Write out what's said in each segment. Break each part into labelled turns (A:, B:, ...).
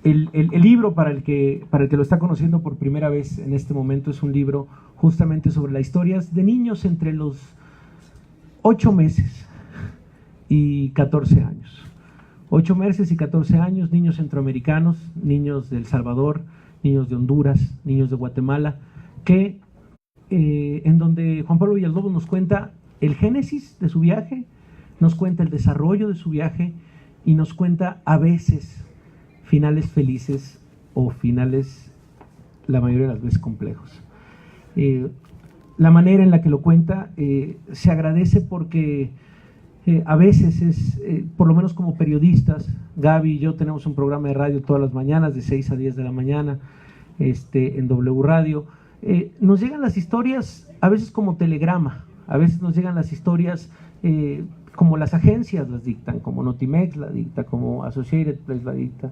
A: el libro para el que lo está conociendo por primera vez en este momento es un libro justamente sobre las historias de niños entre los 8 meses y 14 años. 8 meses y 14 años, niños centroamericanos, niños de El Salvador, niños de Honduras, niños de Guatemala, que en donde Juan Pablo Villalobos nos cuenta el génesis de su viaje, nos cuenta el desarrollo de su viaje y nos cuenta a veces finales felices o finales, la mayoría de las veces, complejos. La manera en la que lo cuenta se agradece porque a veces es, por lo menos como periodistas, Gaby y yo tenemos un programa de radio todas las mañanas de 6 a 10 de la mañana en W Radio. Nos llegan las historias a veces como telegrama, a veces nos llegan las historias como las agencias las dictan, como Notimex la dicta, como Associated Press la dicta.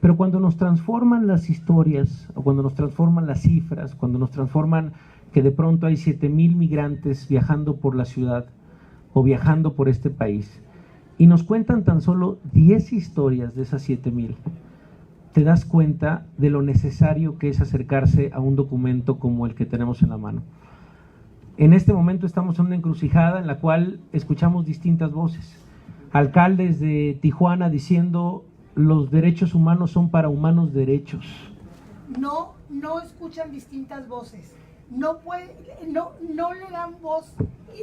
A: Pero cuando nos transforman las historias, o cuando nos transforman las cifras, cuando nos transforman que de pronto hay 7,000 migrantes viajando por la ciudad o viajando por este país, y nos cuentan tan solo 10 historias de esas 7,000, te das cuenta de lo necesario que es acercarse a un documento como el que tenemos en la mano. En este momento estamos en una encrucijada en la cual escuchamos distintas voces. Alcaldes de Tijuana diciendo los derechos humanos son para humanos derechos.
B: No escuchan distintas voces. No le dan voz,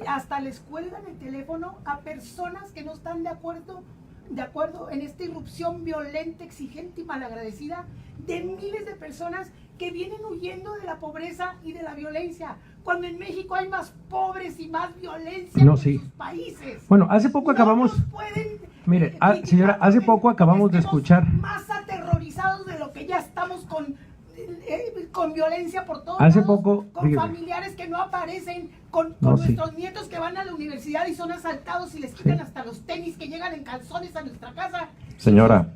B: hasta les cuelgan el teléfono a personas que no están de acuerdo en esta irrupción violenta, exigente y malagradecida de miles de personas que vienen huyendo de la pobreza y de la violencia, cuando en México hay más pobres y más violencia en sus países.
A: Bueno, hace poco acabamos... Mire, señora, hace poco acabamos de escuchar...
B: Más aterrorizados de lo que ya estamos con violencia por todos
A: hace
B: lados,
A: poco,
B: con familiares que no aparecen, con nuestros nietos que van a la universidad y son asaltados y les quitan hasta los tenis, que llegan en calzones a nuestra casa.
C: Señora,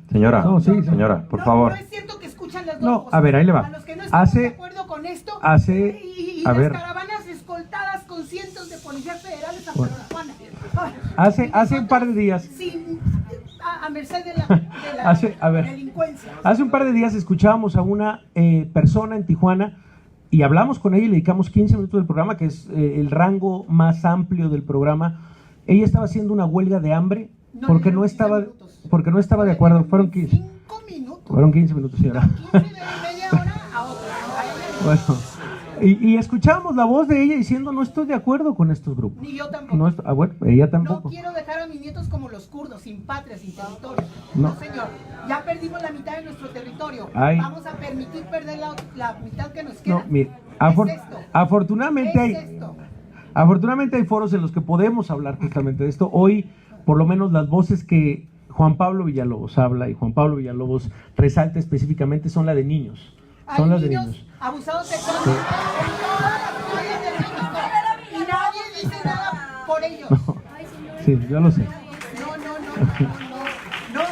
C: por favor.
B: No es cierto que escuchan las dos voces.
A: A ver, ahí le va.
B: A los que no estamos de acuerdo con esto, y las caravanas escoltadas con cientos de policías federales hasta La Juana.
A: Hace un par de días...
B: a merced de la delincuencia.
A: Hace un par de días escuchábamos a una persona en Tijuana y hablamos con ella y le dedicamos 15 minutos del programa, que es el rango más amplio del programa. Ella estaba haciendo una huelga de hambre porque no estaba de acuerdo. Fueron 15
B: minutos.
A: Fueron 15 minutos, señora.
B: 15 de media hora a otra.
A: Bueno, y escuchábamos la voz de ella diciendo no estoy de acuerdo con estos grupos.
B: Ni yo tampoco.
A: Ella tampoco.
B: No quiero dejar a mis nietos como los kurdos, sin patria, sin territorio. No, señor. Ya perdimos la mitad de nuestro territorio. Vamos a permitir perder la mitad que nos queda.
A: No, mire, afortunadamente hay foros en los que podemos hablar justamente de esto. Hoy, por lo menos las voces que Juan Pablo Villalobos habla y Juan Pablo Villalobos resalta específicamente son las de niños. Son las de niños
B: abusados sexualmente en todas las playas de México y nadie dice nada por ellos.
A: No. Sí, yo lo sé.
B: No,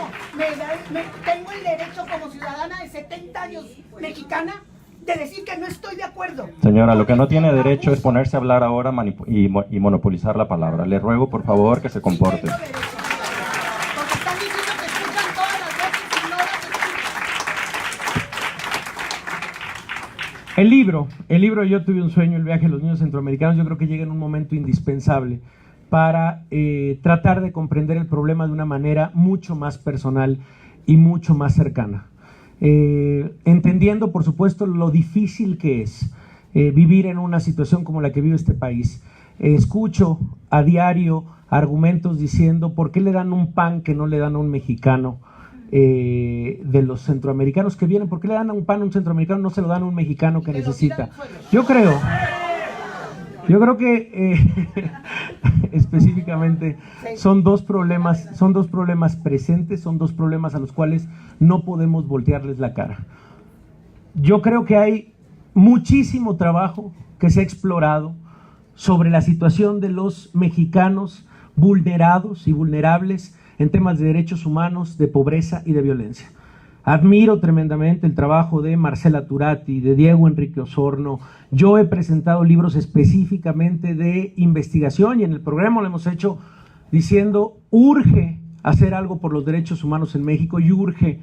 B: tengo el derecho como ciudadana de 70 años mexicana de decir que no estoy de acuerdo.
C: Señora, lo que no tiene derecho es ponerse a hablar ahora y monopolizar la palabra. Le ruego, por favor, que se comporte.
A: El libro Yo tuve un sueño, el viaje de los niños centroamericanos, yo creo que llega en un momento indispensable para tratar de comprender el problema de una manera mucho más personal y mucho más cercana. Entendiendo, por supuesto, lo difícil que es vivir en una situación como la que vive este país. Escucho a diario argumentos diciendo ¿por qué le dan un pan que no le dan a un mexicano? De los centroamericanos que vienen, ¿por qué le dan un pan a un centroamericano? No se lo dan a un mexicano que necesita. Yo creo que específicamente son dos problemas presentes, son dos problemas a los cuales no podemos voltearles la cara. Yo creo que hay muchísimo trabajo que se ha explorado sobre la situación de los mexicanos vulnerados y vulnerables en temas de derechos humanos, de pobreza y de violencia. Admiro tremendamente el trabajo de Marcela Turati, de Diego Enrique Osorno. Yo he presentado libros específicamente de investigación y en el programa lo hemos hecho diciendo urge hacer algo por los derechos humanos en México y urge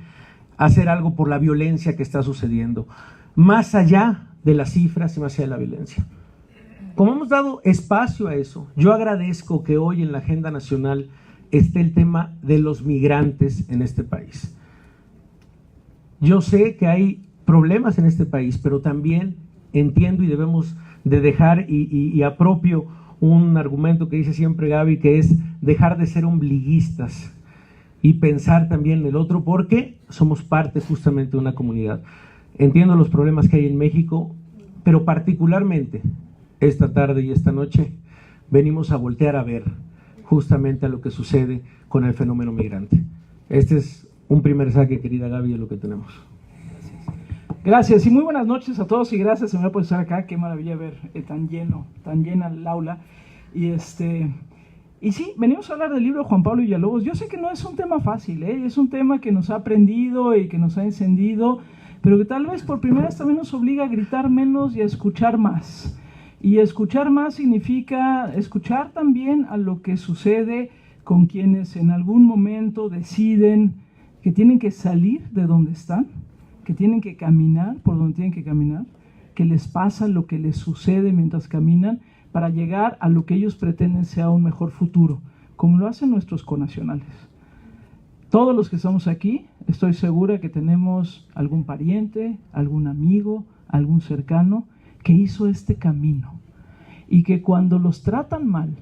A: hacer algo por la violencia que está sucediendo, más allá de las cifras y más allá de la violencia. Como hemos dado espacio a eso, yo agradezco que hoy en la agenda nacional esté el tema de los migrantes en este país. Yo sé que hay problemas en este país, pero también entiendo y debemos de dejar y apropio un argumento que dice siempre Gaby, que es dejar de ser ombliguistas y pensar también en el otro, porque somos parte justamente de una comunidad. Entiendo los problemas que hay en México, pero particularmente esta tarde y esta noche venimos a voltear a ver justamente a lo que sucede con el fenómeno migrante. Este es un primer saque, querida Gaby, de lo que tenemos.
D: Gracias y muy buenas noches a todos y gracias, señora, por estar acá. Qué maravilla ver tan llena el aula. Y sí, venimos a hablar del libro de Juan Pablo Villalobos. Yo sé que no es un tema fácil, es un tema que nos ha aprendido y que nos ha encendido, pero que tal vez por primera vez también nos obliga a gritar menos y a escuchar más. Y escuchar más significa escuchar también a lo que sucede con quienes en algún momento deciden que tienen que salir de donde están, que tienen que caminar por donde tienen que caminar, que les pasa lo que les sucede mientras caminan para llegar a lo que ellos pretenden sea un mejor futuro, como lo hacen nuestros connacionales. Todos los que estamos aquí, estoy segura que tenemos algún pariente, algún amigo, algún cercano que hizo este camino y que cuando los tratan mal,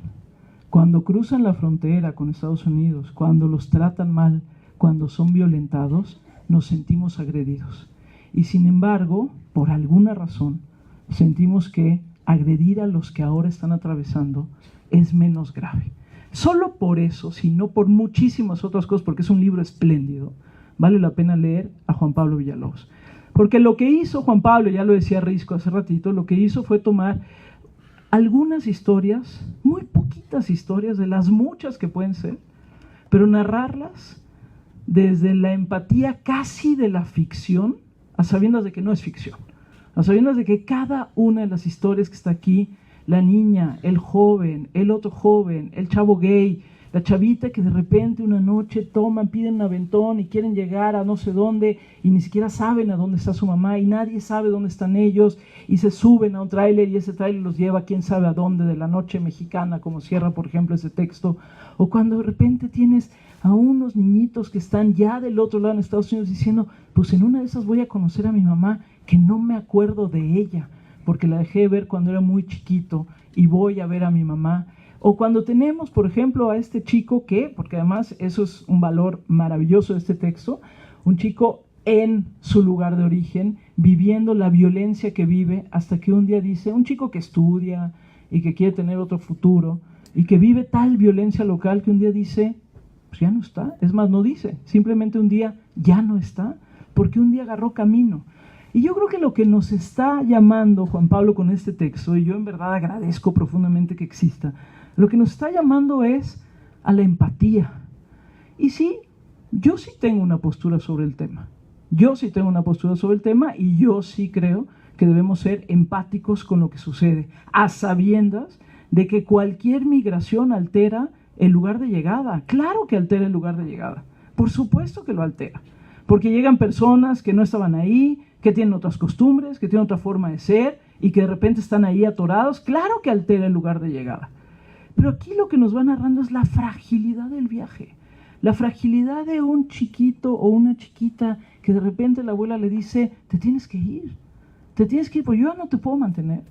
D: cuando cruzan la frontera con Estados Unidos, cuando los tratan mal, cuando son violentados, nos sentimos agredidos. Y sin embargo, por alguna razón, sentimos que agredir a los que ahora están atravesando es menos grave. Solo por eso, si no por muchísimas otras cosas, porque es un libro espléndido, vale la pena leer a Juan Pablo Villalobos. Porque lo que hizo Juan Pablo, ya lo decía Risco hace ratito, lo que hizo fue tomar algunas historias, muy poquitas historias, de las muchas que pueden ser, pero narrarlas desde la empatía casi de la ficción, a sabiendas de que no es ficción, a sabiendas de que cada una de las historias que está aquí, la niña, el joven, el otro joven, el chavo gay, la chavita que de repente una noche toman, piden un aventón y quieren llegar a no sé dónde y ni siquiera saben a dónde está su mamá y nadie sabe dónde están ellos y se suben a un tráiler y ese tráiler los lleva quién sabe a dónde de la noche mexicana, como cierra por ejemplo ese texto. O cuando de repente tienes a unos niñitos que están ya del otro lado en Estados Unidos diciendo, pues en una de esas voy a conocer a mi mamá que no me acuerdo de ella porque la dejé ver cuando era muy chiquito y voy a ver a mi mamá. O cuando tenemos, por ejemplo, a este chico que, porque además eso es un valor maravilloso de este texto, un chico en su lugar de origen, viviendo la violencia que vive, hasta que un día dice, un chico que estudia y que quiere tener otro futuro, y que vive tal violencia local que un día dice, pues ya no está, es más, no dice, simplemente un día ya no está, porque un día agarró camino. Y yo creo que lo que nos está llamando Juan Pablo con este texto, y yo en verdad agradezco profundamente que exista, lo que nos está llamando es a la empatía. Y sí, yo sí tengo una postura sobre el tema. Yo sí tengo una postura sobre el tema y yo sí creo que debemos ser empáticos con lo que sucede, a sabiendas de que cualquier migración altera el lugar de llegada. Claro que altera el lugar de llegada. Por supuesto que lo altera. Porque llegan personas que no estaban ahí, que tienen otras costumbres, que tienen otra forma de ser y que de repente están ahí atorados. Claro que altera el lugar de llegada. Pero aquí lo que nos va narrando es la fragilidad del viaje, la fragilidad de un chiquito o una chiquita que de repente la abuela le dice, te tienes que ir, porque yo ya no te puedo mantener,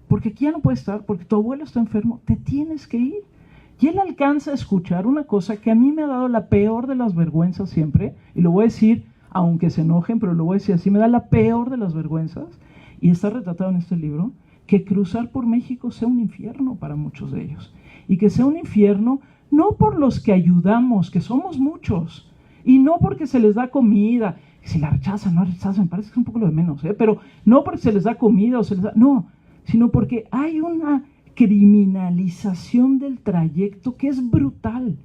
D: porque aquí ya no puedes estar, porque tu abuelo está enfermo, te tienes que ir. Y él alcanza a escuchar una cosa que a mí me ha dado la peor de las vergüenzas siempre, y lo voy a decir, aunque se enojen, pero lo voy a decir así, me da la peor de las vergüenzas, y está retratado en este libro, que cruzar por México sea un infierno para muchos de ellos. Y que sea un infierno no por los que ayudamos, que somos muchos, y no porque se les da comida, si la rechazan, no rechazan, me parece que es un poco lo de menos, pero no porque se les da comida o se les da, no, sino porque hay una criminalización del trayecto que es brutal.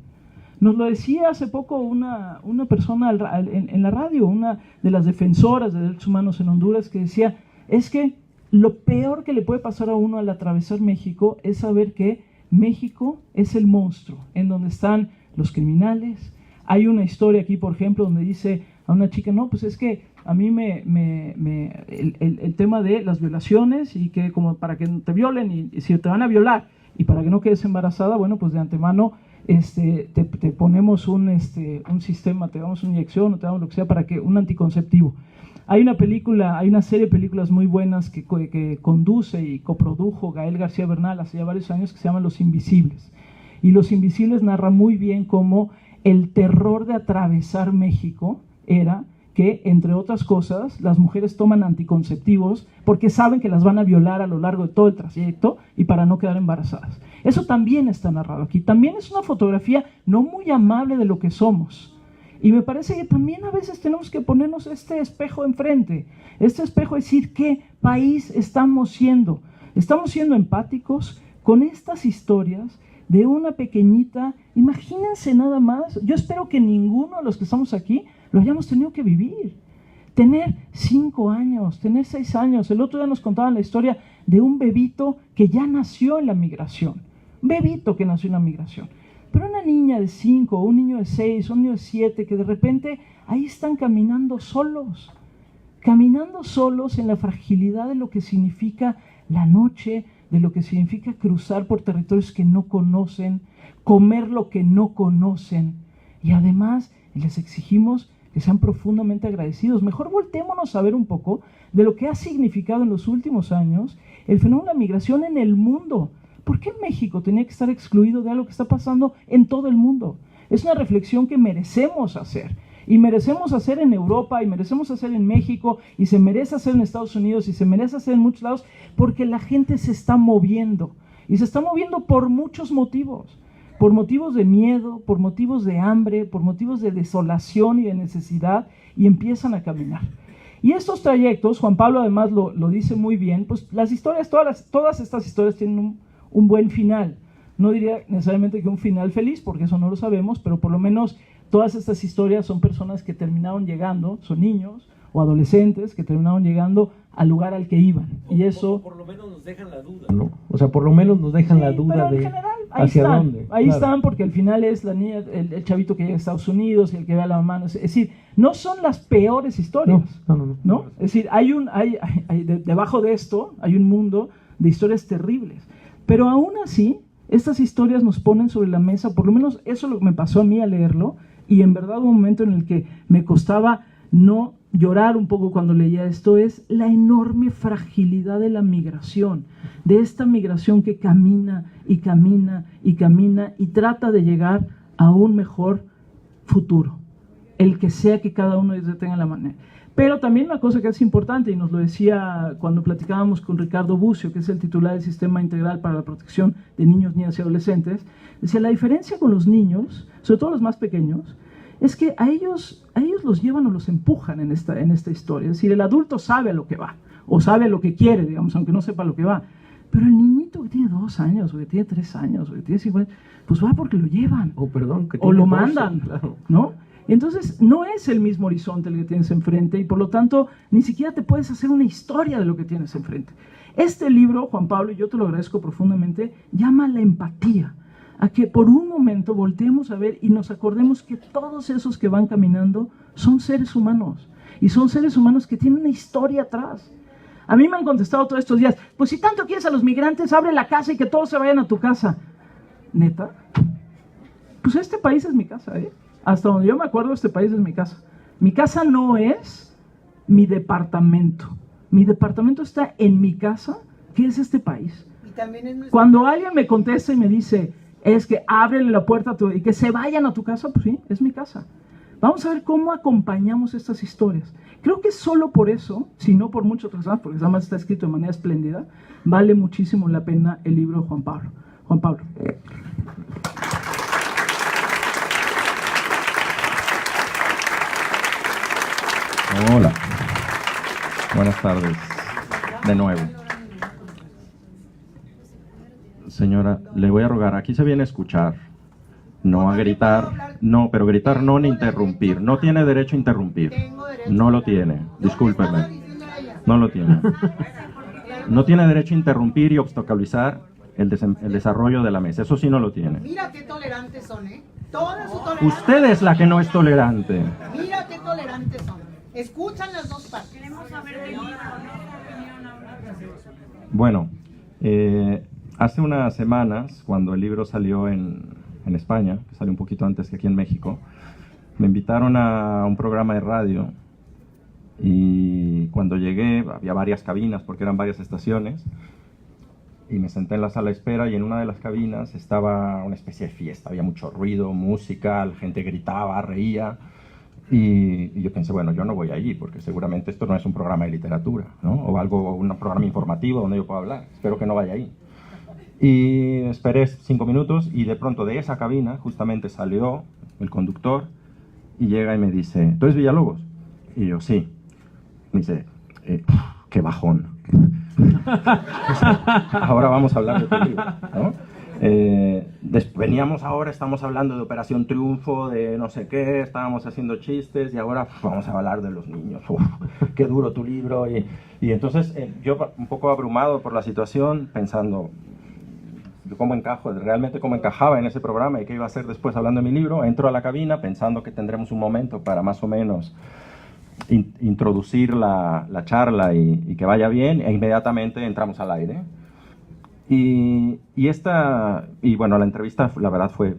D: Nos lo decía hace poco una persona en la radio, una de las defensoras de derechos humanos en Honduras, que decía, es que lo peor que le puede pasar a uno al atravesar México es saber que México es el monstruo, en donde están los criminales. Hay una historia aquí, por ejemplo, donde dice, a una chica, no, pues es que a mí el tema de las violaciones y que como para que te violen y si te van a violar y para que no quedes embarazada, bueno, pues de antemano te ponemos un sistema, te damos una inyección o te damos lo que sea para que un anticonceptivo. Hay una serie de películas muy buenas que conduce y coprodujo Gael García Bernal hace ya varios años que se llaman Los Invisibles. Y Los Invisibles narra muy bien cómo el terror de atravesar México era que, entre otras cosas, las mujeres toman anticonceptivos porque saben que las van a violar a lo largo de todo el trayecto y para no quedar embarazadas. Eso también está narrado aquí. También es una fotografía no muy amable de lo que somos. Y me parece que también a veces tenemos que ponernos este espejo enfrente. Este espejo es decir, ¿qué país estamos siendo? Estamos siendo empáticos con estas historias de una pequeñita. Imagínense nada más. Yo espero que ninguno de los que estamos aquí lo hayamos tenido que vivir. Tener 5 años, tener 6 años. El otro día nos contaban la historia de un bebito que ya nació en la migración. Un bebito que nació en la migración. Pero una niña de 5, un niño de 6, un niño de 7, que de repente ahí están caminando solos en la fragilidad de lo que significa la noche, de lo que significa cruzar por territorios que no conocen, comer lo que no conocen. Y además les exigimos que sean profundamente agradecidos. Mejor voltémonos a ver un poco de lo que ha significado en los últimos años el fenómeno de la migración en el mundo. ¿Por qué México tenía que estar excluido de algo que está pasando en todo el mundo? Es una reflexión que merecemos hacer. Y merecemos hacer en Europa, y merecemos hacer en México, y se merece hacer en Estados Unidos, y se merece hacer en muchos lados, porque la gente se está moviendo. Y se está moviendo por muchos motivos. Por motivos de miedo, por motivos de hambre, por motivos de desolación y de necesidad, y empiezan a caminar. Y estos trayectos, Juan Pablo además lo dice muy bien, pues las historias, todas estas historias tienen un buen final. No diría necesariamente que un final feliz, porque eso no lo sabemos, pero por lo menos todas estas historias son personas que terminaron llegando, son niños o adolescentes que terminaron llegando al lugar al que iban. Y eso...
E: Por lo menos nos dejan la duda.
A: ¿no? O sea, por lo menos nos dejan la duda de
D: general, ahí
A: hacia
D: están,
A: dónde.
D: Ahí
A: Claro.
D: están, porque al final es la niña, el chavito que llega a Estados Unidos y el que ve a la mamá. Es decir, no son las peores historias. ¿No? Es decir, debajo de esto hay un mundo de historias terribles. Pero aún así, estas historias nos ponen sobre la mesa, por lo menos eso es lo que me pasó a mí al leerlo, y en verdad un momento en el que me costaba no llorar un poco cuando leía esto, es la enorme fragilidad de la migración, de esta migración que camina y camina y camina y trata de llegar a un mejor futuro, el que sea que cada uno de ellos tenga la manera. Pero también una cosa que es importante, y nos lo decía cuando platicábamos con Ricardo Bucio, que es el titular del Sistema Integral para la Protección de Niños, Niñas y Adolescentes, decía, la diferencia con los niños, sobre todo los más pequeños, es que a ellos los llevan o los empujan en esta historia. Es decir, el adulto sabe a lo que va, o sabe a lo que quiere, digamos, aunque no sepa lo que va. Pero el niñito que tiene 2 años, o que tiene 3 años, o que tiene 5 años, pues va porque lo llevan. O lo mandan, claro. ¿No? Entonces, no es el mismo horizonte el que tienes enfrente y por lo tanto, ni siquiera te puedes hacer una historia de lo que tienes enfrente. Este libro, Juan Pablo, y yo te lo agradezco profundamente, llama a la empatía, a que por un momento volteemos a ver y nos acordemos que todos esos que van caminando son seres humanos y son seres humanos que tienen una historia atrás. A mí me han contestado todos estos días, pues si tanto quieres a los migrantes, abre la casa y que todos se vayan a tu casa. ¿Neta? Pues este país es mi casa, ¿eh? Hasta donde yo me acuerdo, este país es mi casa. Mi casa no es mi departamento. Mi departamento está en mi casa, que es este país.
B: Y también es
D: Cuando alguien me contesta y me dice, es que ábrele la puerta y que se vayan a tu casa, pues sí, es mi casa. Vamos a ver cómo acompañamos estas historias. Creo que solo por eso, si no por muchas otras cosas, porque además está escrito de manera espléndida, vale muchísimo la pena el libro de Juan Pablo. Juan Pablo.
C: Hola, buenas tardes, de nuevo. Señora, le voy a rogar, aquí se viene a escuchar, no a gritar, no, pero gritar no ni interrumpir, no tiene derecho a interrumpir, no lo tiene, discúlpeme, no lo tiene. No tiene derecho a interrumpir y obstaculizar el desarrollo de la mesa, eso sí no lo tiene.
B: Mira qué tolerantes son, ¿eh? Toda su tolerancia.
C: Usted es la que no es tolerante.
B: Mira qué tolerantes son. Escuchan las dos partes.
E: Queremos saber del libro, ¿no?
C: Bueno, hace unas semanas, cuando el libro salió en España, que salió un poquito antes que aquí en México, me invitaron a un programa de radio y cuando llegué había varias cabinas porque eran varias estaciones y me senté en la sala de espera y en una de las cabinas estaba una especie de fiesta, había mucho ruido, música, la gente gritaba, reía. Y yo pensé, bueno, yo no voy allí porque seguramente esto no es un programa de literatura, ¿no? O algo, un programa informativo donde yo pueda hablar. Espero que no vaya ahí. Y esperé 5 minutos y de pronto de esa cabina justamente salió el conductor y llega y me dice, ¿tú eres Villalobos? Y yo, sí. Me dice, qué bajón. Ahora vamos a hablar de tu libro, ¿no? Veníamos ahora, estamos hablando de Operación Triunfo, de no sé qué, estábamos haciendo chistes y ahora vamos a hablar de los niños. Qué duro tu libro. Y entonces yo un poco abrumado por la situación, pensando cómo encajo, realmente cómo encajaba en ese programa y qué iba a hacer después hablando de mi libro. Entro a la cabina pensando que tendremos un momento para más o menos introducir la charla y que vaya bien, e inmediatamente entramos al aire. Y bueno, la entrevista la verdad fue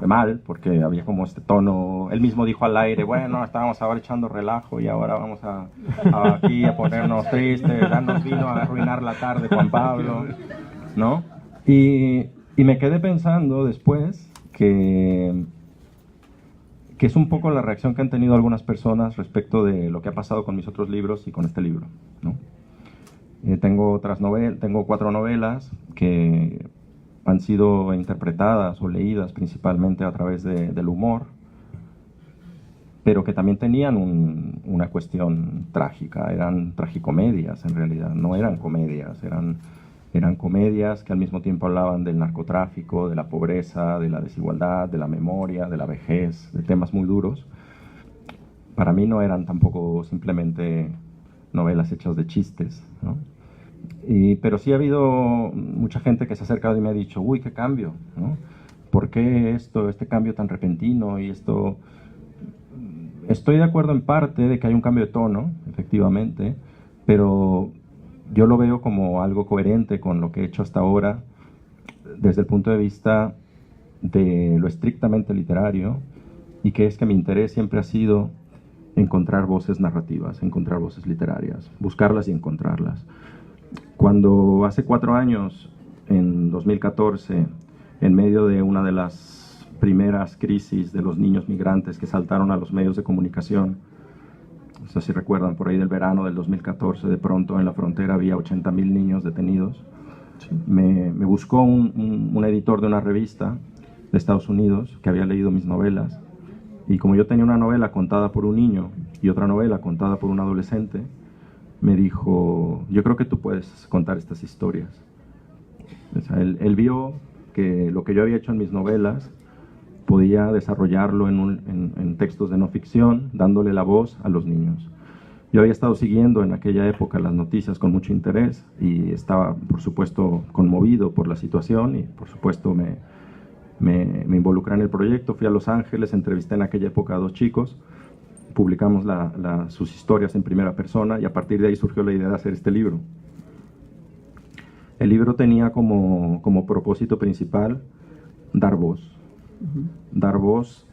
C: mal porque había como este tono, él mismo dijo al aire, bueno, estábamos ahora echando relajo y ahora vamos aquí a ponernos tristes, ya nos vino a arruinar la tarde Juan Pablo, ¿no? Y me quedé pensando después que es un poco la reacción que han tenido algunas personas respecto de lo que ha pasado con mis otros libros y con este libro, ¿no? Tengo 4 novelas que han sido interpretadas o leídas principalmente a través del humor, pero que también tenían una cuestión trágica, eran tragicomedias en realidad, no eran comedias, eran comedias que al mismo tiempo hablaban del narcotráfico, de la pobreza, de la desigualdad, de la memoria, de la vejez, de temas muy duros. Para mí no eran tampoco simplemente novelas hechas de chistes, ¿no? Pero sí ha habido mucha gente que se ha acercado y me ha dicho, uy, qué cambio, ¿no? ¿Por qué este cambio tan repentino? Y esto, estoy de acuerdo en parte de que hay un cambio de tono, efectivamente, pero yo lo veo como algo coherente con lo que he hecho hasta ahora, desde el punto de vista de lo estrictamente literario, y que es que mi interés siempre ha sido encontrar voces narrativas, encontrar voces literarias, buscarlas y encontrarlas. Cuando hace 4 años, en 2014, en medio de una de las primeras crisis de los niños migrantes que saltaron a los medios de comunicación, no sé si recuerdan, por ahí del verano del 2014, de pronto en la frontera había 80,000 niños detenidos. Sí. Me buscó un editor de una revista de Estados Unidos que había leído mis novelas, y como yo tenía una novela contada por un niño y otra novela contada por un adolescente, me dijo, yo creo que tú puedes contar estas historias. O sea, él vio que lo que yo había hecho en mis novelas podía desarrollarlo en textos de no ficción, dándole la voz a los niños. Yo había estado siguiendo en aquella época las noticias con mucho interés y estaba, por supuesto, conmovido por la situación y, por supuesto, me involucré en el proyecto. Fui a Los Ángeles, entrevisté en aquella época a 2 chicos, publicamos sus historias en primera persona y a partir de ahí surgió la idea de hacer este libro. El libro tenía como propósito principal dar voz. Dar voz,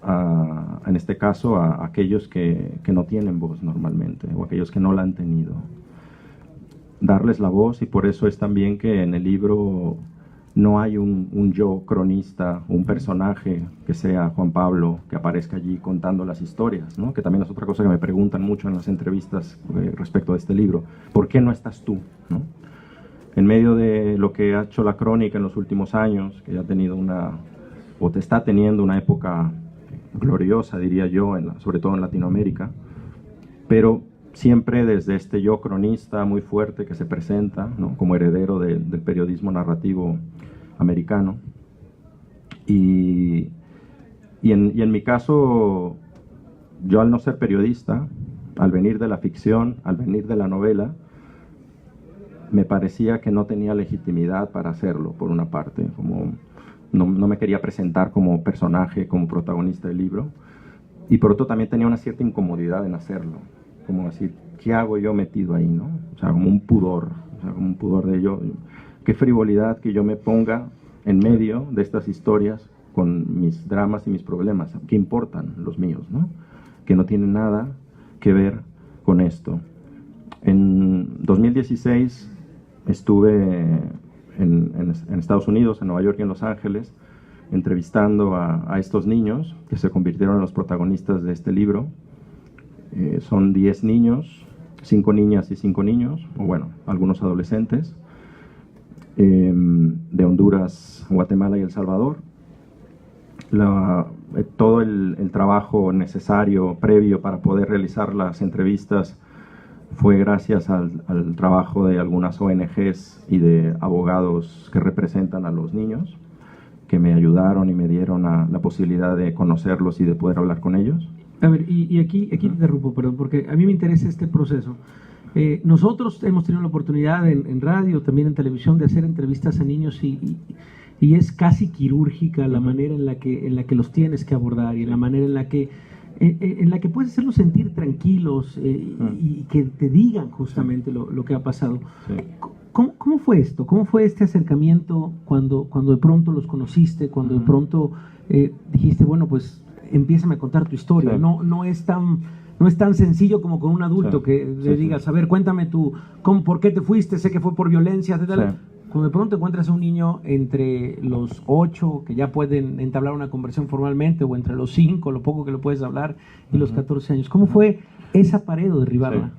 C: en este caso, a aquellos que no tienen voz normalmente o aquellos que no la han tenido. Darles la voz, y por eso es también que en el libro no hay un yo cronista, un personaje que sea Juan Pablo, que aparezca allí contando las historias, ¿no? Que también es otra cosa que me preguntan mucho en las entrevistas respecto de este libro. ¿Por qué no estás tú, ¿no? En medio de lo que ha hecho la crónica en los últimos años, que ya ha tenido o te está teniendo una época gloriosa, diría yo, sobre todo en Latinoamérica, pero siempre desde este yo cronista muy fuerte que se presenta, ¿no? Como heredero del periodismo narrativo americano. Y en mi caso, yo al no ser periodista, al venir de la ficción, al venir de la novela, me parecía que no tenía legitimidad para hacerlo, por una parte. Como no me quería presentar como personaje, como protagonista del libro, y por otro también tenía una cierta incomodidad en hacerlo, como decir, ¿qué hago yo metido ahí, no? O sea, como un pudor, de yo, qué frivolidad que yo me ponga en medio de estas historias con mis dramas y mis problemas, ¿qué importan los míos, no? Que no tienen nada que ver con esto. En 2016 estuve en Estados Unidos, en Nueva York y en Los Ángeles, entrevistando a estos niños que se convirtieron en los protagonistas de este libro. Son 10 niños, 5 niñas y 5 niños, o bueno, algunos adolescentes, de Honduras, Guatemala y El Salvador. Todo el trabajo necesario previo para poder realizar las entrevistas fue gracias al trabajo de algunas ONGs y de abogados que representan a los niños, que me ayudaron y me dieron la posibilidad de conocerlos y de poder hablar con ellos.
A: A ver, y aquí te interrumpo, perdón, porque a mí me interesa este proceso. Nosotros hemos tenido la oportunidad en radio, también en televisión, de hacer entrevistas a niños y es casi quirúrgica la manera en la que los tienes que abordar y la manera en la que puedes hacerlos sentir tranquilos y que te digan justamente lo que ha pasado.
C: Sí.
A: ¿Cómo fue esto? ¿Cómo fue este acercamiento cuando de pronto los conociste, cuando de pronto dijiste, bueno, pues empiézame a contar tu historia?
C: Sí.
A: No es tan sencillo como con un adulto,
C: Sí.
A: que le digas, a ver, cuéntame tú, ¿por qué te fuiste? Sé que fue por violencia, etc.
C: Sí.
A: Cuando de pronto encuentras a un niño entre los 8, que ya pueden entablar una conversación formalmente, o entre los 5, lo poco que lo puedes hablar, y los 14 años, ¿cómo fue esa pared o derribarla?
C: Sí.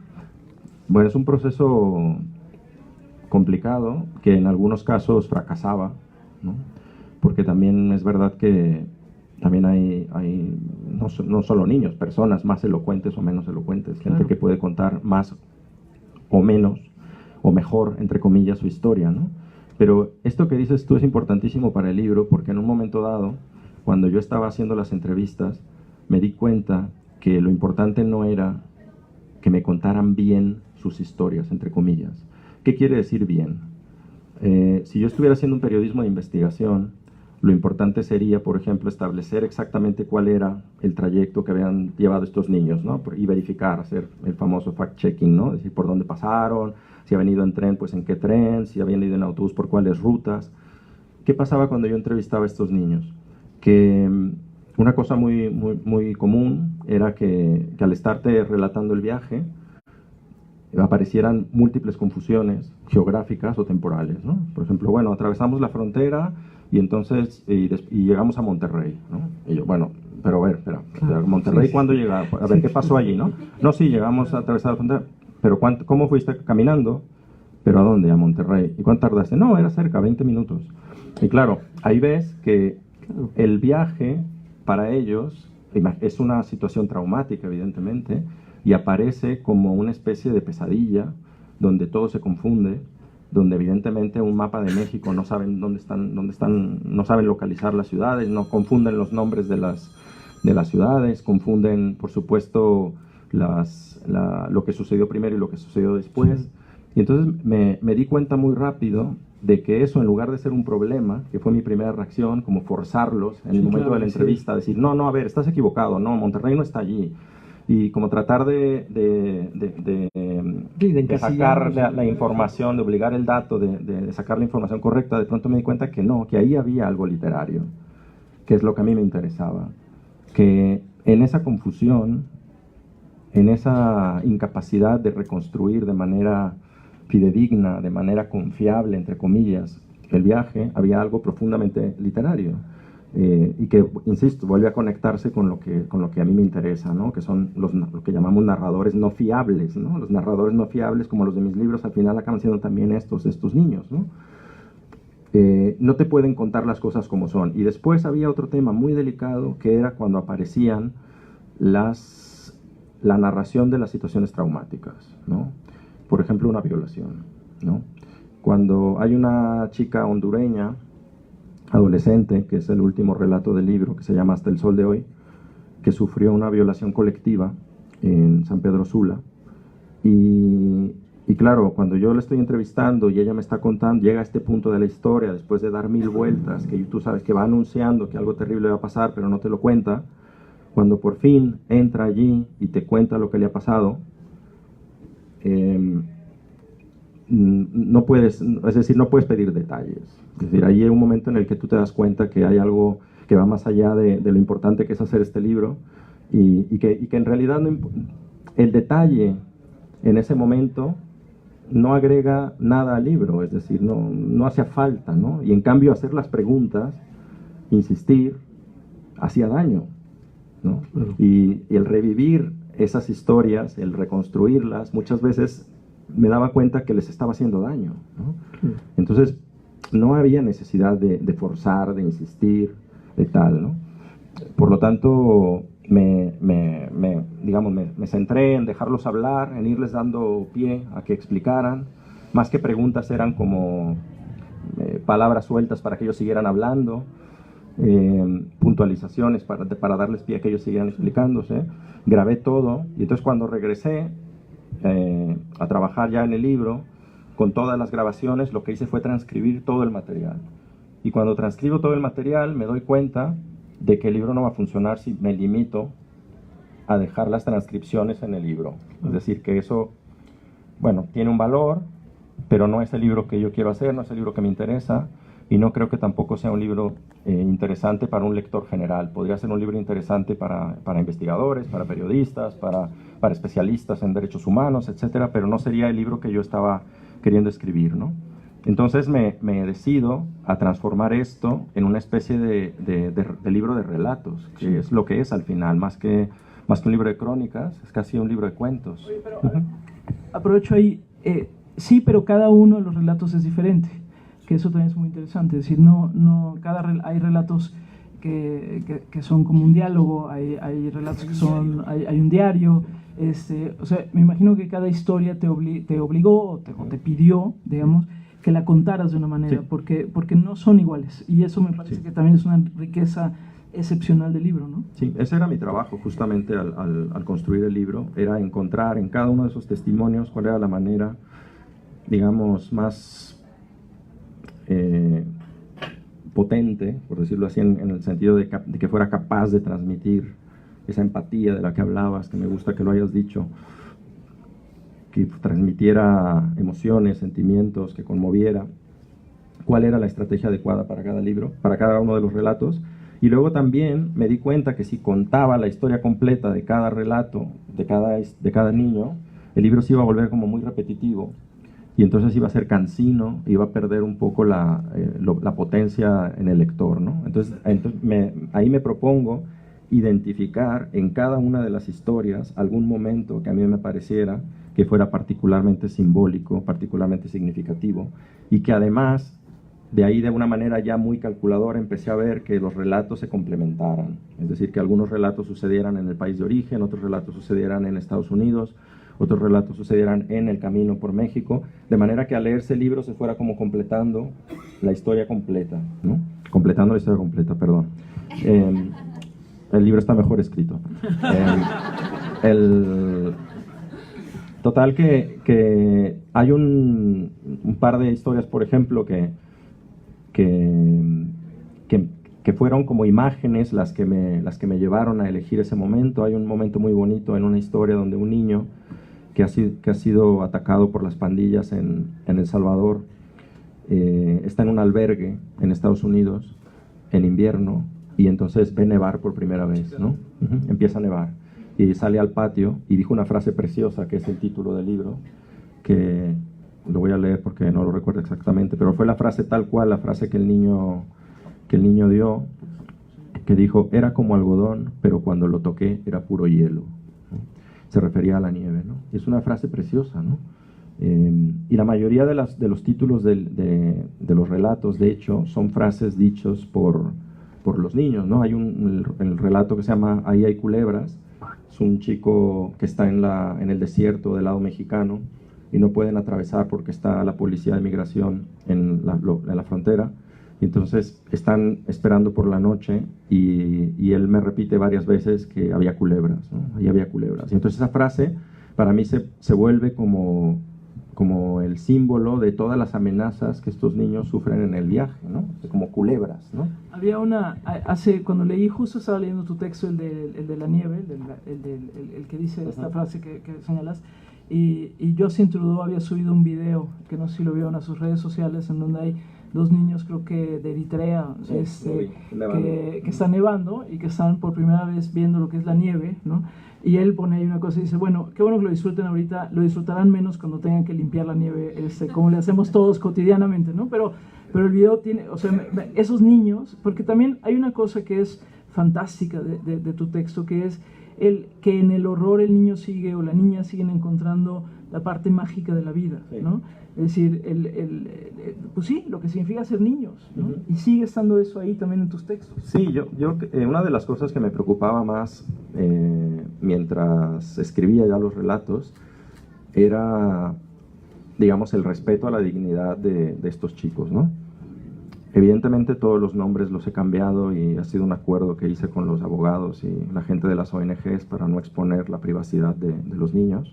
C: Bueno, es un proceso complicado, que en algunos casos fracasaba, ¿no? Porque también es verdad que también hay no solo niños, personas más elocuentes o menos elocuentes, gente
A: Claro.
C: que puede contar más o menos, o mejor, entre comillas, su historia, ¿no? Pero esto que dices tú es importantísimo para el libro, porque en un momento dado, cuando yo estaba haciendo las entrevistas, me di cuenta que lo importante no era que me contaran bien sus historias, entre comillas. ¿Qué quiere decir bien? Si yo estuviera haciendo un periodismo de investigación, lo importante sería, por ejemplo, establecer exactamente cuál era el trayecto que habían llevado estos niños, ¿no? Y verificar, hacer el famoso fact-checking, ¿no? Decir por dónde pasaron, si habían ido en tren, pues en qué tren, si habían ido en autobús, por cuáles rutas. ¿Qué pasaba cuando yo entrevistaba a estos niños? Que una cosa muy común era que al estarte relatando el viaje, aparecieran múltiples confusiones geográficas o temporales, ¿no? Por ejemplo, bueno, atravesamos la frontera y entonces y llegamos a Monterrey, ¿no? Y yo, bueno, pero a ver, espera, Monterrey, sí, ¿cuándo llega? A ver, ¿qué pasó allí, no? No, sí, llegamos a atravesar la frontera, pero ¿cómo fuiste caminando? ¿Pero a dónde? A Monterrey. ¿Y cuánto tardaste? No, era cerca, 20 minutos. Y claro, ahí ves que el viaje para ellos es una situación traumática, evidentemente, y aparece como una especie de pesadilla donde todo se confunde, donde evidentemente un mapa de México no saben dónde están, no saben localizar las ciudades, no confunden los nombres de las ciudades, confunden, por supuesto, lo que sucedió primero y lo que sucedió después. Sí. Y entonces me di cuenta muy rápido de que eso, en lugar de ser un problema, que fue mi primera reacción, como forzarlos en el momento de la entrevista, decir, no, a ver, estás equivocado, no, Monterrey no está allí. Y como tratar de sacar la información, de obligar el dato, de sacar la información correcta, de pronto me di cuenta que no, que ahí había algo literario, que es lo que a mí me interesaba. Que en esa confusión, en esa incapacidad de reconstruir de manera fidedigna, de manera confiable, entre comillas, el viaje, había algo profundamente literario. Y que, insisto, vuelve a conectarse con lo que a mí me interesa, ¿no? Que son lo que llamamos narradores no fiables, ¿no? Los narradores no fiables, como los de mis libros, al final acaban siendo también estos niños, ¿no? No te pueden contar las cosas como son. Y después había otro tema muy delicado, que era cuando aparecían la narración de las situaciones traumáticas, ¿no? Por ejemplo, una violación, ¿no? Cuando hay una chica hondureña, adolescente, que es el último relato del libro, que se llama Hasta el sol de hoy, que sufrió una violación colectiva en San Pedro Sula, y Y claro, cuando yo le estoy entrevistando y ella me está contando, llega a este punto de la historia, después de dar 1000 vueltas, que tú sabes que va anunciando que algo terrible va a pasar, pero no te lo cuenta, cuando por fin entra allí y te cuenta lo que le ha pasado, no puedes, es decir, no puedes pedir detalles. Es decir, ahí hay un momento en el que tú te das cuenta que hay algo que va más allá de lo importante que es hacer este libro y que en realidad el detalle en ese momento no agrega nada al libro, es decir, no hacía falta, ¿no? Y en cambio hacer las preguntas, insistir, hacía daño, ¿no? Y el revivir esas historias, el reconstruirlas, muchas veces me daba cuenta que les estaba haciendo daño, ¿no? Entonces no había necesidad de forzar, de insistir, de tal, ¿no? Por lo tanto, me centré en dejarlos hablar, en irles dando pie a que explicaran. Más que preguntas, eran como palabras sueltas para que ellos siguieran hablando, puntualizaciones para darles pie a que ellos siguieran explicándose. Grabé todo y entonces cuando regresé a trabajar ya en el libro, con todas las grabaciones, lo que hice fue transcribir todo el material. Y cuando transcribo todo el material me doy cuenta de que el libro no va a funcionar si me limito a dejar las transcripciones en el libro. Es decir, que eso, bueno, tiene un valor, pero no es el libro que yo quiero hacer, no es el libro que me interesa, y no creo que tampoco sea un libro interesante para un lector general. Podría ser un libro interesante para investigadores, para periodistas, para especialistas en derechos humanos, etcétera, pero no sería el libro que yo estaba queriendo escribir, ¿no? Entonces me decido a transformar esto en una especie de libro de relatos, que es lo que es al final, más que un libro de crónicas, es casi un libro de cuentos.
D: Oye, pero, aprovecho ahí, sí, pero cada uno de los relatos es diferente, que eso también es muy interesante, es decir, hay relatos que son como un diálogo, hay relatos que son, hay un diario, o sea, me imagino que cada historia te obligó o te pidió, digamos, que la contaras de una manera,
C: sí,
D: porque no son iguales, y eso me parece
C: sí,
D: que también es una riqueza excepcional del libro, ¿no?
C: Sí, ese era mi trabajo justamente al construir el libro, era encontrar en cada uno de esos testimonios cuál era la manera, digamos, más potente, por decirlo así, en el sentido de que fuera capaz de transmitir esa empatía de la que hablabas, que me gusta que lo hayas dicho, que transmitiera emociones, sentimientos, que conmoviera. ¿Cuál era la estrategia adecuada para cada libro, para cada uno de los relatos? Y luego también me di cuenta que si contaba la historia completa de cada relato, de cada niño, el libro se iba a volver como muy repetitivo y entonces iba a ser cansino, iba a perder un poco la potencia en el lector, ¿no? Entonces ahí me propongo identificar en cada una de las historias algún momento que a mí me pareciera que fuera particularmente simbólico, particularmente significativo, y que además de ahí, de una manera ya muy calculadora, empecé a ver que los relatos se complementaran, es decir, que algunos relatos sucedieran en el país de origen, otros relatos sucedieran en Estados Unidos, otros relatos sucedieran en el camino por México, de manera que al leerse el libro se fuera como completando la historia completa, ¿no? Completando la historia completa, perdón. El libro está mejor escrito. Total que hay un par de historias, por ejemplo, que fueron como imágenes las que me llevaron a elegir ese momento. Hay un momento muy bonito en una historia donde un niño que ha sido atacado por las pandillas en El Salvador está en un albergue en Estados Unidos en invierno y entonces ve nevar por primera vez, ¿no? Empieza a nevar y sale al patio y dijo una frase preciosa que es el título del libro, que lo voy a leer porque no lo recuerdo exactamente, pero fue la frase tal cual, la frase que el niño dio, que dijo: era como algodón, pero cuando lo toqué era puro hielo, ¿no? Se refería a la nieve, ¿no? Y es una frase preciosa, ¿no? Y la mayoría de los títulos de los relatos, de hecho, son frases dichos por los niños, ¿no? Hay el relato que se llama Ahí hay culebras. Es un chico que está en el desierto del lado mexicano y no pueden atravesar porque está la policía de migración en la frontera. Y entonces están esperando por la noche y él me repite varias veces que había culebras, ¿no? Ahí había culebras. Y entonces esa frase para mí se vuelve como como el símbolo de todas las amenazas que estos niños sufren en el viaje, ¿no? Como culebras, ¿no?
D: Había cuando leí, justo estaba leyendo tu texto, el de la nieve, el que dice esta frase que señalas, y Justin Trudeau había subido un video, que no sé si lo vieron, a sus redes sociales, en donde hay dos niños, creo que de Eritrea, que están nevando y que están por primera vez viendo lo que es la nieve, ¿no? Y él pone ahí una cosa y dice, bueno, qué bueno que lo disfruten ahorita, lo disfrutarán menos cuando tengan que limpiar la nieve, como le hacemos todos cotidianamente, ¿no? Pero el video tiene, o sea, esos niños, porque también hay una cosa que es fantástica de tu texto, que es que en el horror el niño sigue o la niña siguen encontrando la parte mágica de la vida, ¿no? Es decir, pues sí, lo que significa ser niños, ¿no? Y sigue estando eso ahí también en tus textos.
C: Sí, una de las cosas que me preocupaba más mientras escribía ya los relatos era, digamos, el respeto a la dignidad de estos chicos, ¿no? Evidentemente todos los nombres los he cambiado y ha sido un acuerdo que hice con los abogados y la gente de las ONGs para no exponer la privacidad de los niños.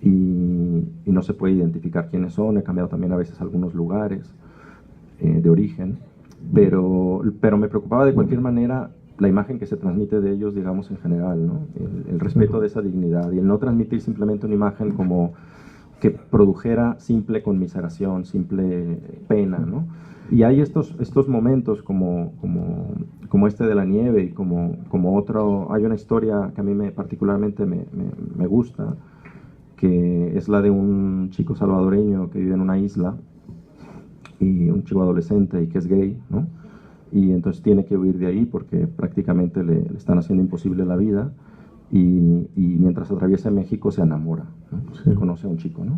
C: Y no se puede identificar quiénes son. He cambiado también a veces algunos lugares de origen, pero me preocupaba de cualquier manera la imagen que se transmite de ellos, digamos, en general, ¿no? El respeto de esa dignidad y el no transmitir simplemente una imagen como que produjera simple conmiseración, simple pena, ¿no? Y hay estos momentos como este de la nieve y como otro. Hay una historia que a mí particularmente me gusta, que es la de un chico salvadoreño que vive en una isla, y un chico adolescente y que es gay, ¿no? Y entonces tiene que huir de ahí porque prácticamente le están haciendo imposible la vida, y mientras atraviesa México se enamora, ¿no? Sí. Conoce a un chico, ¿no?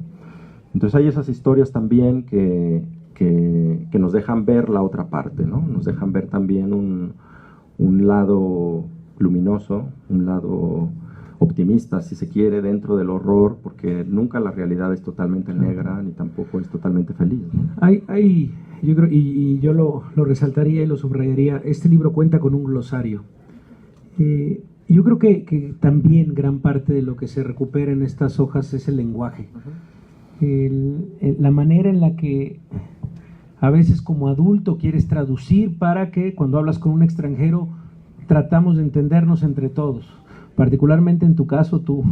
C: Entonces hay esas historias también que nos dejan ver la otra parte, ¿no? Nos dejan ver también un lado luminoso, un lado optimista, si se quiere, dentro del horror, porque nunca la realidad es totalmente negra, ni tampoco es totalmente feliz, ¿no?
A: Yo creo, y yo lo resaltaría y lo subrayaría, este libro cuenta con un glosario. Yo creo que también gran parte de lo que se recupera en estas hojas es el lenguaje. La manera en la que a veces como adulto quieres traducir para que cuando hablas con un extranjero tratamos de entendernos entre todos. Particularmente en tu caso, tú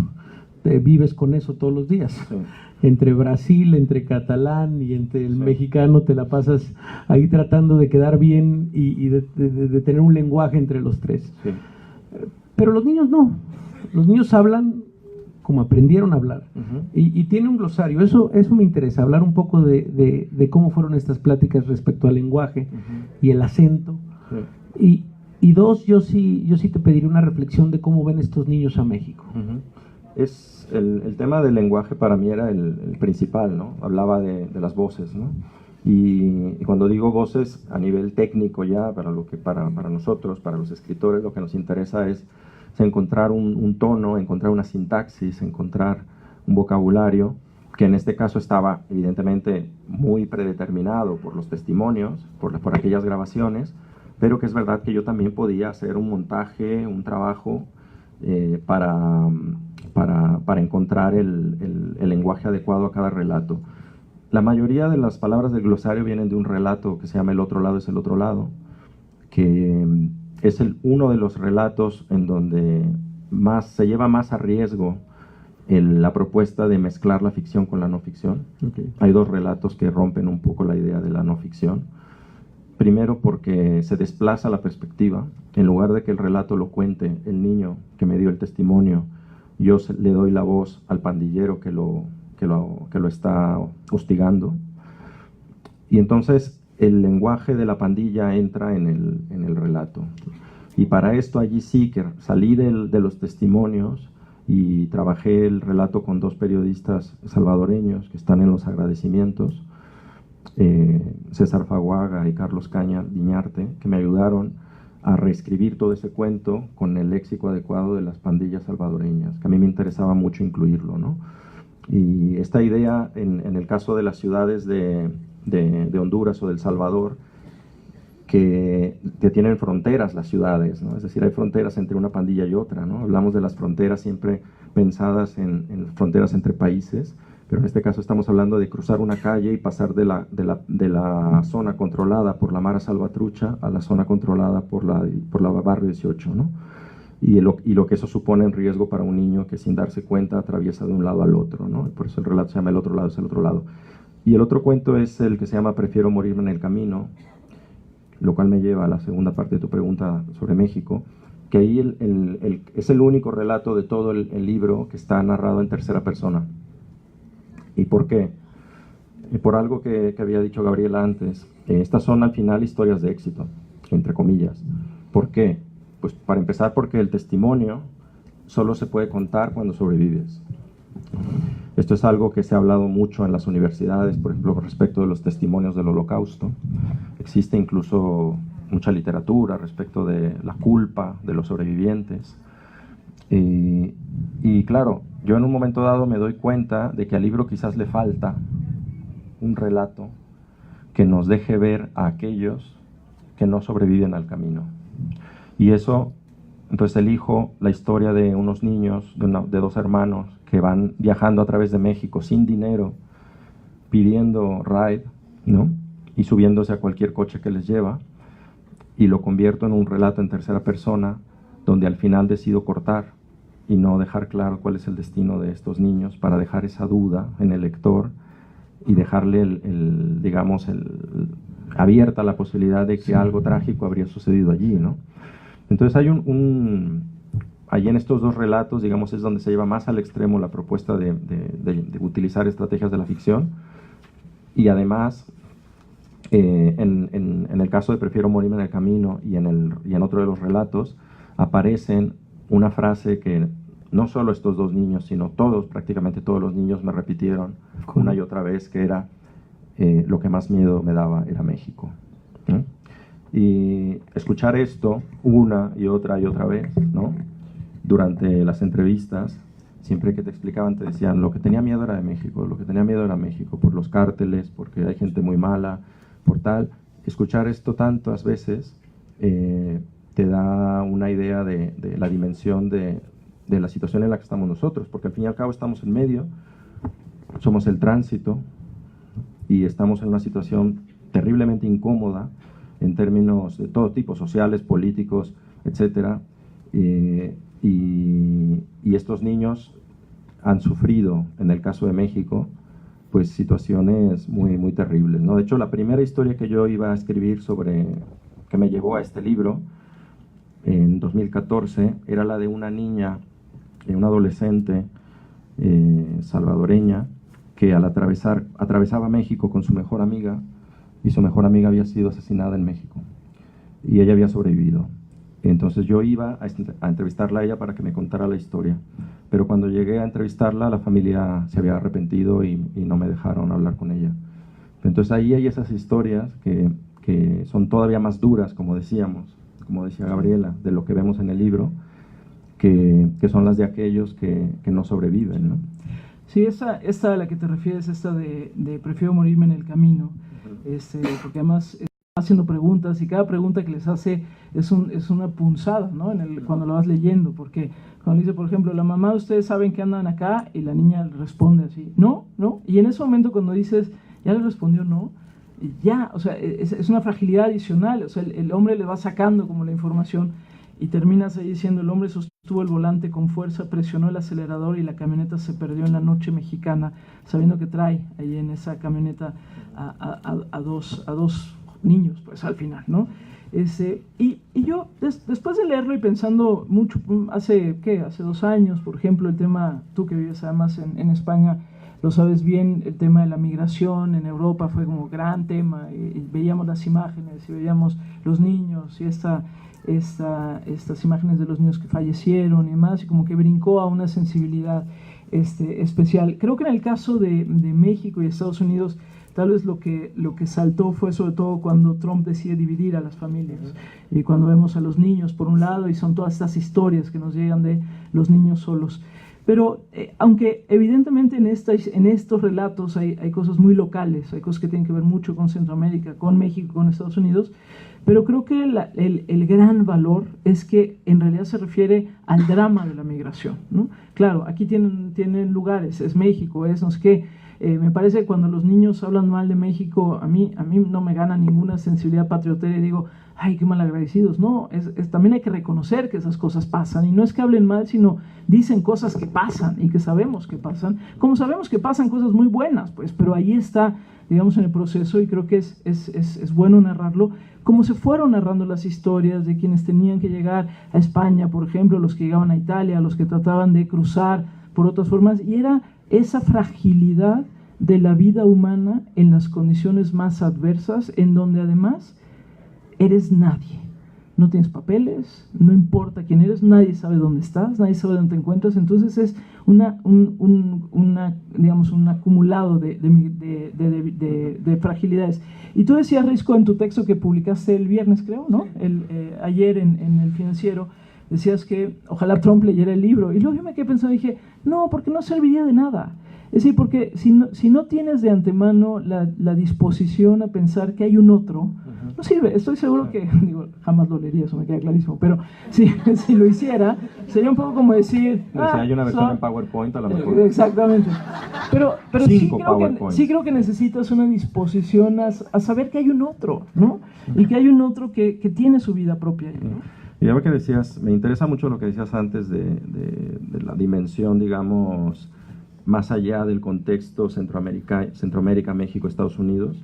A: vives con eso todos los días. Sí. Entre Brasil, entre catalán y entre el mexicano te la pasas ahí tratando de quedar bien y de tener un lenguaje entre los tres. Sí. Pero los niños no. Los niños hablan como aprendieron a hablar. Y tiene un glosario. Eso me interesa, hablar un poco de cómo fueron estas pláticas respecto al lenguaje y el acento. Sí. Y dos, yo sí te pediría una reflexión de cómo ven estos niños a México.
C: Es el tema del lenguaje para mí era el principal, ¿no? Hablaba de las voces, ¿no? Y cuando digo voces a nivel técnico ya, para nosotros, para los escritores, lo que nos interesa es encontrar un tono, encontrar una sintaxis, encontrar un vocabulario, que en este caso estaba evidentemente muy predeterminado por los testimonios, por aquellas grabaciones, pero que es verdad que yo también podía hacer un montaje, un trabajo para encontrar el lenguaje adecuado a cada relato. La mayoría de las palabras del glosario vienen de un relato que se llama El otro lado es el otro lado, que es uno de los relatos en donde se lleva más a riesgo la propuesta de mezclar la ficción con la no ficción. Okay. Hay dos relatos que rompen un poco la idea de la no ficción. Primero porque se desplaza la perspectiva. En lugar de que el relato lo cuente el niño que me dio el testimonio, yo le doy la voz al pandillero que lo está hostigando. Y entonces el lenguaje de la pandilla entra en el relato. Y para esto allí sí que salí de los testimonios y trabajé el relato con dos periodistas salvadoreños que están en los agradecimientos, César Faguaga y Carlos Caña Viñarte, que me ayudaron a reescribir todo ese cuento con el léxico adecuado de las pandillas salvadoreñas, que a mí me interesaba mucho incluirlo, ¿no? Y esta idea, en el caso de las ciudades de Honduras o del Salvador, que tienen fronteras las ciudades, ¿no? Es decir, hay fronteras entre una pandilla y otra, ¿no? Hablamos de las fronteras siempre pensadas en fronteras entre países, pero en este caso estamos hablando de cruzar una calle y pasar de la zona controlada por la Mara Salvatrucha a la zona controlada por la Barrio 18, ¿no? Y lo que eso supone en riesgo para un niño que sin darse cuenta atraviesa de un lado al otro, ¿no? Por eso el relato se llama El otro lado es el otro lado. Y el otro cuento es el que se llama Prefiero morirme en el camino, lo cual me lleva a la segunda parte de tu pregunta sobre México, que ahí es el único relato de todo el libro que está narrado en tercera persona. ¿Y por qué? Por algo que había dicho Gabriela antes. Estas son al final historias de éxito, entre comillas. ¿Por qué? Pues para empezar porque el testimonio solo se puede contar cuando sobrevives. Esto es algo que se ha hablado mucho en las universidades, por ejemplo, con respecto de los testimonios del Holocausto. Existe incluso mucha literatura respecto de la culpa de los sobrevivientes. Y claro, yo en un momento dado me doy cuenta de que al libro quizás le falta un relato que nos deje ver a aquellos que no sobreviven al camino. Y eso, entonces elijo la historia de unos niños, de dos hermanos, que van viajando a través de México sin dinero, pidiendo ride, ¿no? Y subiéndose a cualquier coche que les lleva, y lo convierto en un relato en tercera persona, donde al final decido cortar y no dejar claro cuál es el destino de estos niños, para dejar esa duda en el lector y dejarle abierta la posibilidad de que algo trágico habría sucedido allí, ¿no? Entonces hay allí en estos dos relatos, digamos, es donde se lleva más al extremo la propuesta de utilizar estrategias de la ficción, y además en el caso de Prefiero morirme en el camino y en otro de los relatos aparecen una frase que no solo estos dos niños, sino prácticamente todos los niños me repitieron una y otra vez, que era lo que más miedo me daba era México, ¿no? Y escuchar esto una y otra vez, ¿no? Durante las entrevistas, siempre que te explicaban te decían lo que tenía miedo era de México, lo que tenía miedo era México, por los cárteles, porque hay gente muy mala, por tal. Escuchar esto tantas veces te da una idea de la dimensión de la situación en la que estamos nosotros, porque al fin y al cabo estamos en medio, somos el tránsito y estamos en una situación terriblemente incómoda en términos de todo tipo, sociales, políticos, etcétera, y estos niños han sufrido, en el caso de México, pues situaciones muy, muy terribles, ¿no? De hecho, la primera historia que yo iba a escribir que me llevó a este libro, en 2014, era la de una niña, una adolescente salvadoreña, que al atravesaba México con su mejor amiga, y su mejor amiga había sido asesinada en México, y ella había sobrevivido. Entonces yo iba a entrevistarla a ella para que me contara la historia, pero cuando llegué a entrevistarla, la familia se había arrepentido y no me dejaron hablar con ella. Entonces ahí hay esas historias que son todavía más duras, como decía Gabriela, de lo que vemos en el libro, que son las de aquellos que no sobreviven, ¿no?
D: Sí, esta a la que te refieres, esta de Prefiero morirme en el camino, porque además está haciendo preguntas y cada pregunta que les hace es una punzada, ¿no? Cuando lo vas leyendo, porque cuando dice, por ejemplo, la mamá, ustedes saben que andan acá, y la niña responde así, no, y en ese momento cuando dices, ya le respondió no, ya, o sea, es una fragilidad adicional, o sea, el hombre le va sacando como la información, y terminas ahí diciendo, el hombre sostuvo el volante con fuerza, presionó el acelerador y la camioneta se perdió en la noche mexicana, sabiendo que trae ahí en esa camioneta a dos niños, pues al final, ¿no? Y yo, después de leerlo y pensando mucho, hace 2 años, por ejemplo, el tema, tú que vives además en España, lo sabes bien, el tema de la migración en Europa fue como gran tema, y veíamos las imágenes, y veíamos los niños, y estas imágenes de los niños que fallecieron y demás, y como que brincó a una sensibilidad especial. Creo que en el caso de México y Estados Unidos, tal vez lo que saltó fue sobre todo cuando Trump decide dividir a las familias, y cuando vemos a los niños por un lado, y son todas estas historias que nos llegan de los niños solos. Pero aunque evidentemente en estos relatos hay cosas muy locales, hay cosas que tienen que ver mucho con Centroamérica, con México, con Estados Unidos, Pero creo que el gran valor es que en realidad se refiere al drama de la migración, ¿no? Claro, aquí tienen lugares, es México, es no sé qué. Me parece que cuando los niños hablan mal de México, a mí no me gana ninguna sensibilidad patriotera y digo, ay, qué malagradecidos. No, también hay que reconocer que esas cosas pasan, y no es que hablen mal, sino dicen cosas que pasan y que sabemos que pasan, como sabemos que pasan cosas muy buenas, pues, pero ahí está, digamos, en el proceso, y creo que es bueno narrarlo, como se fueron narrando las historias de quienes tenían que llegar a España, por ejemplo, los que llegaban a Italia, los que trataban de cruzar por otras formas, y era esa fragilidad de la vida humana en las condiciones más adversas, en donde además eres nadie, no tienes papeles, no importa quién eres, nadie sabe dónde estás, nadie sabe dónde te encuentras. Entonces es digamos, un acumulado de fragilidades. Y tú decías, Risco, en tu texto que publicaste el viernes, creo, ¿no? Ayer en El Financiero, decías que ojalá Trump leyera el libro, y luego yo me quedé pensando y dije, no, porque no serviría de nada. Es decir, porque si no tienes de antemano la disposición a pensar que hay un otro, no sirve. Estoy seguro que, digo, jamás lo leería, eso me queda clarísimo, pero si lo hiciera, sería un poco como decir...
C: si hay una versión en PowerPoint, a lo mejor.
D: Exactamente. Pero sí creo que necesitas una disposición a saber que hay un otro, ¿no? Y que hay un otro que tiene su vida propia, ¿no?
C: Y ya que decías, me interesa mucho lo que decías antes de la dimensión, digamos, más allá del contexto Centroamérica, México, Estados Unidos,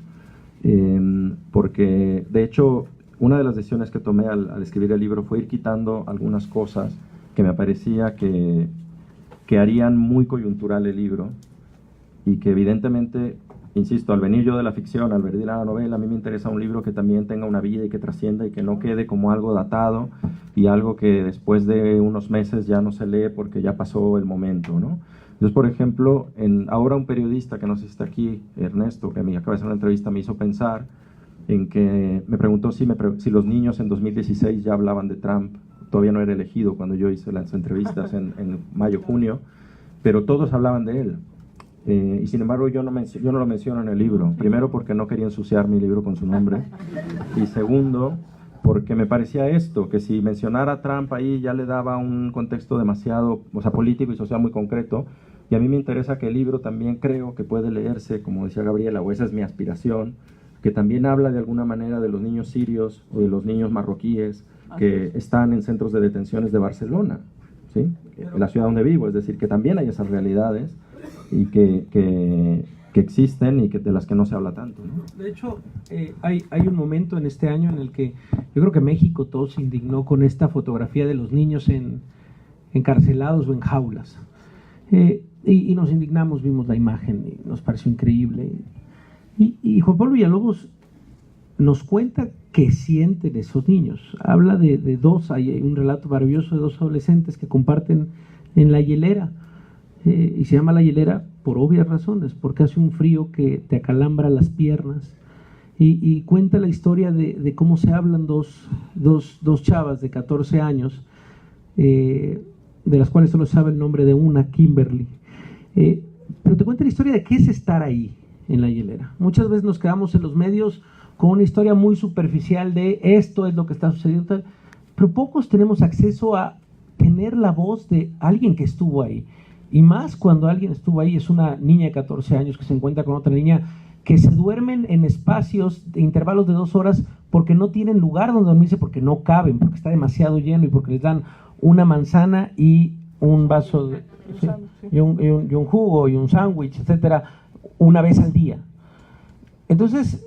C: porque de hecho una de las decisiones que tomé al escribir el libro fue ir quitando algunas cosas que me parecía que harían muy coyuntural el libro, y que evidentemente, insisto, al venir yo de la ficción, al venir de la novela, a mí me interesa un libro que también tenga una vida y que trascienda y que no quede como algo datado y algo que después de unos meses ya no se lee porque ya pasó el momento, ¿no? Entonces, por ejemplo, ahora un periodista que no sé si está aquí, Ernesto, que me acaba de hacer una entrevista, me hizo pensar en que me preguntó si los niños en 2016 ya hablaban de Trump. Todavía no era elegido cuando yo hice las entrevistas en mayo, junio, pero todos hablaban de él. Y sin embargo yo no lo menciono en el libro. Primero porque no quería ensuciar mi libro con su nombre, y segundo porque me parecía esto, que si mencionara a Trump ahí ya le daba un contexto demasiado, o sea, político y social muy concreto, y a mí me interesa que el libro también creo que puede leerse, como decía Gabriela, o esa es mi aspiración, que también habla de alguna manera de los niños sirios o de los niños marroquíes que están en centros de detenciones de Barcelona, ¿sí? En la ciudad donde vivo, es decir, que también hay esas realidades y que existen y de las que no se habla tanto, ¿no?
A: De hecho, hay un momento en este año en el que yo creo que México todo se indignó con esta fotografía de los niños encarcelados o en jaulas. Y nos indignamos, vimos la imagen y nos pareció increíble. Y Juan Pablo Villalobos nos cuenta qué sienten esos niños. Habla de hay un relato maravilloso de dos adolescentes que comparten en la hielera. Y se llama La Hielera por obvias razones, porque hace un frío que te acalambra las piernas, y cuenta la historia de cómo se hablan dos chavas de 14 años, de las cuales solo sabe el nombre de una, Kimberly, pero te cuenta la historia de qué es estar ahí en la hielera. Muchas veces nos quedamos en los medios con una historia muy superficial de esto es lo que está sucediendo, tal, pero pocos tenemos acceso a tener la voz de alguien que estuvo ahí. Y más cuando alguien estuvo ahí, es una niña de 14 años que se encuentra con otra niña que se duermen en espacios de intervalos de 2 horas porque no tienen lugar donde dormirse, porque no caben, porque está demasiado lleno y porque les dan una manzana y un vaso y un jugo y un sándwich, etcétera, una vez al día. Entonces,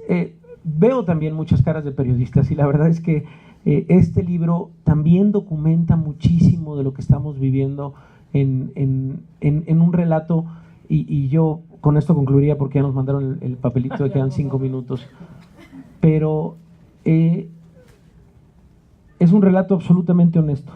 A: veo también muchas caras de periodistas, y la verdad es que este libro también documenta muchísimo de lo que estamos viviendo en un relato, y yo con esto concluiría porque ya nos mandaron el papelito de que quedan 5 minutos, pero es un relato absolutamente honesto.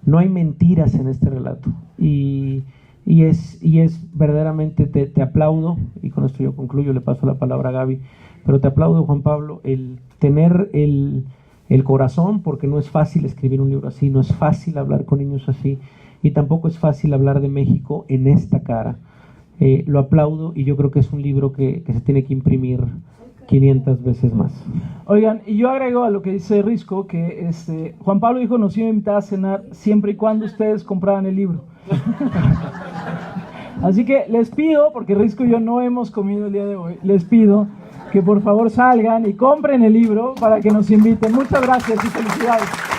A: No hay mentiras en este relato, y es verdaderamente, te aplaudo, y con esto yo concluyo, le paso la palabra a Gaby, pero te aplaudo, Juan Pablo, el tener el corazón, porque no es fácil escribir un libro así, no es fácil hablar con niños así, y tampoco es fácil hablar de México en esta cara. Lo aplaudo, y yo creo que es un libro que se tiene que imprimir 500 veces más.
D: Oigan, y yo agrego a lo que dice Risco que Juan Pablo dijo nos iba a invitar a cenar siempre y cuando ustedes compraran el libro. Así que les pido, porque Risco y yo no hemos comido el día de hoy, les pido que por favor salgan y compren el libro para que nos inviten. Muchas gracias y felicidades.